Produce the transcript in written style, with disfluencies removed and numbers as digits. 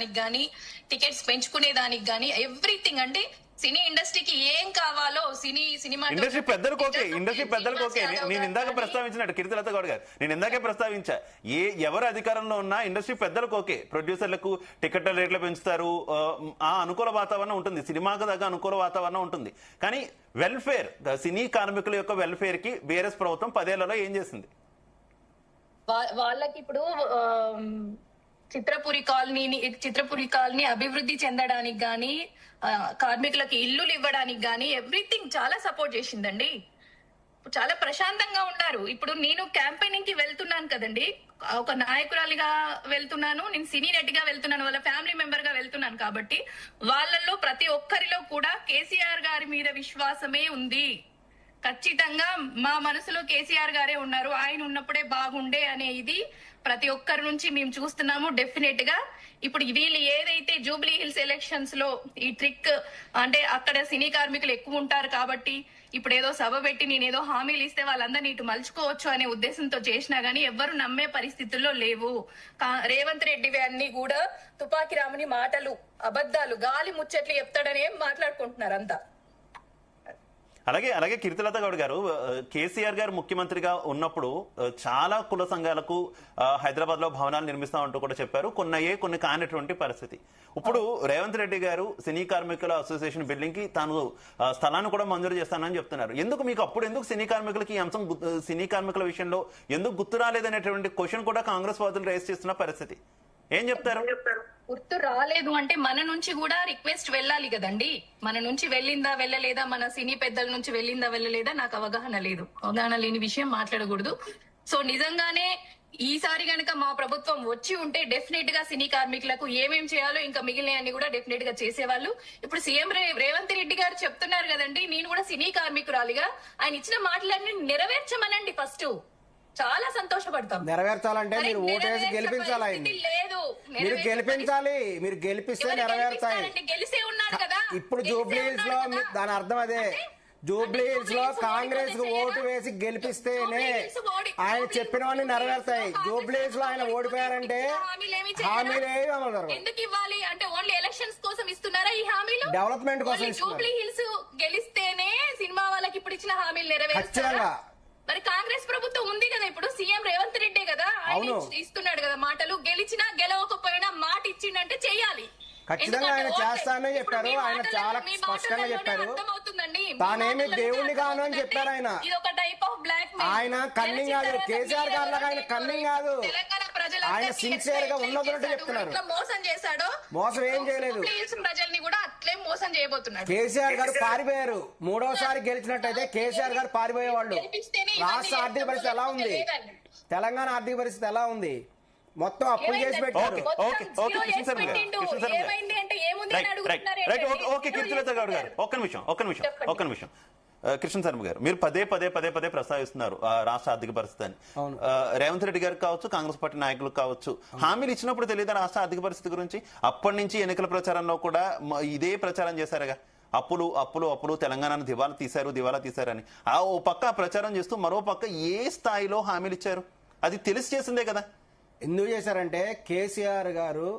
దానికి గానీ, టికెట్స్ పెంచుకునే దానికి గానీ ఎవ్రీథింగ్. అంటే సినీ ఇండస్ట్రీకి ఏం కావాలో సినిమా ఇండస్ట్రీ పెద్దలకు ఓకే, ఇండస్ట్రీ పెద్దలకు ఓకే. నేను ఇందాక ప్రస్తావించినట్టు కీర్తిలత గౌడ్ గారు, నేను ఇందాకే ప్రస్తావించా, ఎవరు అధికారంలో ఉన్నా ఇండస్ట్రీ పెద్దలకు ఓకే. ప్రొడ్యూసర్లకు టికెట్ల రేట్లు పెంచుతారు, ఆ అనుకూల వాతావరణం ఉంటుంది, సినిమాకు దగ్గర అనుకూల వాతావరణం ఉంటుంది. కానీ వెల్ఫేర్, సినీ కార్మికుల యొక్క వెల్ఫేర్ కి బీఆర్ఎస్ ప్రభుత్వం 10 ఏళ్లలో ఏం చేసింది? వాళ్ళకి ఇప్పుడు చిత్రపురి కాలనీ అభివృద్ధి చెందడానికి గాని, కార్మికులకి ఇల్లులు ఇవ్వడానికి గాని ఎవ్రీథింగ్ చాలా సపోర్ట్ చేసిందండి. చాలా ప్రశాంతంగా ఉన్నారు. ఇప్పుడు నేను క్యాంపెయినింగ్ కి వెళ్తున్నాను కదండి, ఒక నాయకురాలిగా వెళ్తున్నాను, నేను సినీ నటిగా వెళ్తున్నాను, వాళ్ళ ఫ్యామిలీ మెంబర్ గా వెళ్తున్నాను. కాబట్టి వాళ్ళల్లో ప్రతి ఒక్కరిలో కూడా కేసీఆర్ గారి మీద విశ్వాసమే ఉంది. ఖచ్చితంగా మా మనసులో కేసీఆర్ గారే ఉన్నారు, ఆయన ఉన్నప్పుడే బాగుండే అనే ఇది ప్రతి ఒక్కరి నుంచి మేము చూస్తున్నాము. డెఫినెట్ గా ఇప్పుడు వీళ్ళు ఏదైతే జూబ్లీ హిల్స్ ఎలక్షన్స్ లో ఈ ట్రిక్, అంటే అక్కడ సినీ కార్మికులు ఎక్కువ ఉంటారు కాబట్టి ఇప్పుడు ఏదో సభ పెట్టి నేనేదో హామీలు ఇస్తే వాళ్ళందరినీ ఇటు మలుచుకోవచ్చు అనే ఉద్దేశంతో చేసినా గానీ ఎవ్వరు నమ్మే పరిస్థితుల్లో లేవు. రేవంత్ రెడ్డి అన్ని కూడా తుపాకి రాముని మాటలు, అబద్ధాలు, గాలి ముచ్చట్లు చెప్తాడనే మాట్లాడుకుంటున్నారు అంతా. అలాగే కీర్తిలత గౌడ్ గారు, కేసీఆర్ గారు ముఖ్యమంత్రిగా ఉన్నప్పుడు చాలా కుల సంఘాలకు హైదరాబాద్ లో భవనాలు నిర్మిస్తామంటూ కూడా చెప్పారు. కొన్ని కానటువంటి పరిస్థితి. ఇప్పుడు రేవంత్ రెడ్డి గారు సినీ కార్మికుల అసోసియేషన్ బిల్డింగ్ కి తాను స్థలాన్ని కూడా మంజూరు చేస్తానని చెప్తున్నారు. ఎందుకు సినీ కార్మికులకి ఈ అంశం, సినీ కార్మికుల విషయంలో ఎందుకు గుర్తు రాలేదనేటువంటి క్వశ్చన్ కూడా కాంగ్రెస్ వాదులు రైజ్ చేస్తున్న పరిస్థితి. ఏం చెప్తారు? గుర్తు రాలేదు అంటే మన నుంచి కూడా రిక్వెస్ట్ వెళ్ళాలి కదండి. మన నుంచి వెళ్ళిందా వెళ్ళలేదా, మన సినీ పెద్దల నుంచి వెళ్ళిందా వెళ్ళలేదా నాకు అవగాహన లేదు. అవగాహన లేని విషయం మాట్లాడకూడదు. సో నిజంగానే ఈసారి గనక మా ప్రభుత్వం వచ్చి ఉంటే డెఫినెట్ గా సినీ కార్మికులకు ఏమేం చేయాలో ఇంకా మిగిలినవన్నీ కూడా డెఫినెట్ గా చేసేవాళ్ళు. ఇప్పుడు సీఎం రేవంత్ రెడ్డి గారు చెప్తున్నారు కదండి, నేను కూడా సినీ కార్మికురాలిగా ఆయన ఇచ్చిన మాటలన్నీ నెరవేర్చమనండి. ఫస్ట్ చాలా సంతోషపడతాం. నెరవేర్చాలంటే మీరు ఓటేసి గెలిపించాలి. లేదు, మీరు గెలిపించాలి, మీరు గెలిపిస్తే నెరవేర్తాయి. గెలిసే ఉన్నారు కదా. ఇప్పుడు జూబ్లీ హిల్స్ లో దాని అర్థం అదే. జూబ్లీ హిల్స్ లో కాంగ్రెస్ కు ఓటు వేసి గెలిపిస్తేనే ఆయన చెప్పినవన్నీ నెరవేర్తాయి. జూబ్లీ హిల్స్ లో ఆయన ఓడిపోయారంటే హామీలు ఏవి అమలు జరగవు. ఎందుకు ఇవ్వాలి అంటే ఓన్లీ ఎలక్షన్స్ కోసం ఇస్తున్నారా ఈ హామీలు? డెవలప్మెంట్ కోసం. జూబ్లీ హిల్స్ గెలిస్తేనే సినిమా వాళ్ళకి ఇప్పుడు ఇచ్చిన హామీలు నెరవేరుస్తారా? మరి కాంగ్రెస్ ప్రభుత్వం ఉంది కదా, ఇప్పుడు సీఎం రేవంత్ రెడ్డి కదా, ఆయన ఇస్తున్నాడు కదా మాటలు. గెలిచినా గెలవకపోయినా మాట ఇచ్చిండంటే చెయ్యాలి. ఖచ్చితంగా ఆయన చేస్తానని చెప్పారు. ఆయన చాలా స్పష్టంగా చెప్పారు. తానేమి దేవుణ్ణి కాను అని చెప్పారు. ఆయన కన్నింగ్ కాదు, కేసీఆర్ గారు ఆయన కన్నింగ్ కాదు, ఆయన సిన్సియర్ గా ఉన్నదన్నట్టు చెప్తున్నారు. మోసం చేశాడో, మోసం ఏం చేయలేదు. ప్రజల్ని కూడా అట్లే మోసం చేయబోతున్నాడు. కేసీఆర్ గారు పారిపోయారు. 3వసారి గెలిచినట్టయితే కేసీఆర్ గారు పారిపోయేవాళ్ళు. రాష్ట్ర ఆర్థిక పరిస్థితి ఎలా ఉంది, తెలంగాణ ఆర్థిక పరిస్థితి ఎలా ఉంది, మొత్తం అప్పులు చేసి పెట్టారు. కీర్తిలత గౌడ్ గారు ఒక్క నిమిషం. కృష్ణ శర్మ గారు, మీరు పదే ప్రస్తావిస్తున్నారు రాష్ట్ర ఆర్థిక పరిస్థితి అని. రేవంత్ రెడ్డి గారికి కావచ్చు, కాంగ్రెస్ పార్టీ నాయకులకు కావచ్చు, హామీలు ఇచ్చినప్పుడు తెలియదా రాష్ట్ర ఆర్థిక పరిస్థితి గురించి? అప్పటి నుంచి ఎన్నికల ప్రచారంలో కూడా ఇదే ప్రచారం చేశారుగా, అప్పులు తెలంగాణను దివాలా తీశారని. ఓ పక్క ప్రచారం చేస్తూ మరో పక్క ఏ స్థాయిలో హామీలు ఇచ్చారు అది తెలిసి చేసిందే కదా. ఎందుకు చేశారంటే కేసీఆర్ గారు